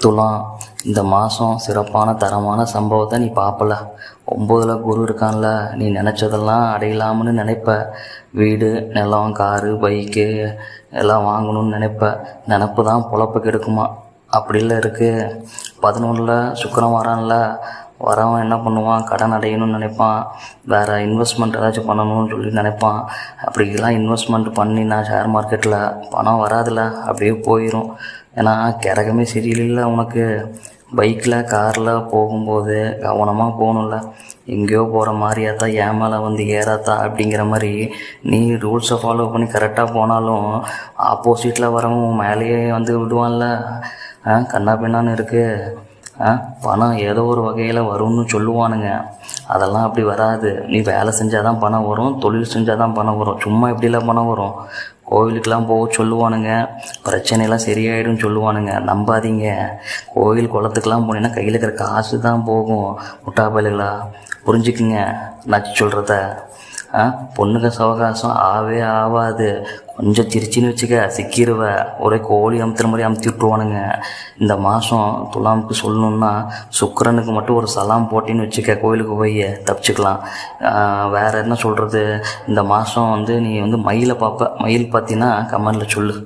துலாம், இந்த மாதம் சிறப்பான தரமான சம்பவத்தை நீ பார்ப்பல. 9ல் குரு இருக்கான்ல, நீ நினச்சதெல்லாம் அடையலாம்னு நினைப்ப. வீடு, நிலம், காரு, பைக்கு எல்லாம் வாங்கணும்னு நினைப்ப. நினப்பு தான் பொழப்பு கெடுக்குமா. அப்படிலாம் இருக்குது. 11ல் சுக்கிரன் வரான்ல, வரவன் என்ன பண்ணுவான், கடன் அடையணும்னு நினைப்பான். வேறு இன்வெஸ்ட்மெண்ட் ஏதாச்சும் பண்ணணும்னு சொல்லி நினைப்பான். அப்படிலாம் இன்வெஸ்ட்மெண்ட் பண்ணி நான் ஷேர் மார்க்கெட்டில் பணம் வராதில்ல, அப்படியே போயிடும். ஏன்னா கிரகமே சரியில்லை உனக்கு. பைக்கில் காரில் போகும்போது கவனமாக போகணும்ல. எங்கேயோ போகிற மாதிரியாத்தா என் மேலே வந்து ஏறாத்தா அப்படிங்கிற மாதிரி நீ ரூல்ஸை ஃபாலோ பண்ணி கரெக்டாக போனாலும் ஆப்போசிட்டில் வரவன் மேலேயே வந்து விடுவான்ல. கண்ணா பின்னான்னு இருக்குது. பணம் ஏதோ ஒரு வகையில் வரும்னு சொல்லுவானுங்க. அதெல்லாம் அப்படி வராது. நீ வேலை செஞ்சால் தான் பணம் வரும், தொழில் செஞ்சால் தான் பணம் வரும். சும்மா எப்படிலாம் பணம் வரும்? கோவிலுக்கெலாம் போக சொல்லுவானுங்க, பிரச்சனையெல்லாம் சரியாயிடும்னு சொல்லுவானுங்க. நம்பாதீங்க. கோவில் குளத்துக்கெலாம் போனீங்கன்னா கையில் இருக்கிற காசு தான் போகும். முட்டாப்பயிலுங்களா, புரிஞ்சுக்குங்க நச்சு சொல்கிறத. பொண்ணுங்க சவகாசம் ஆவே ஆகாது. கொஞ்சம் சிரிச்சின்னு வச்சுக்க, சிக்கிடுவ. ஒரே கோழி அமுத்துற மாதிரி அமுத்தி விட்ருவானுங்க. இந்த மாதம் துலாமுக்கு சொல்லணுன்னா சுக்கிரனுக்கு மட்டும் ஒரு சலாம் போட்டின்னு வச்சுக்க, கோயிலுக்கு போய் தப்பிச்சுக்கலாம். வேறு என்ன சொல்கிறது, இந்த மாதம் வந்து நீ வந்து மயிலை பார்ப்ப. மயில் பார்த்தீங்கன்னா கமெண்டில் சொல்லு.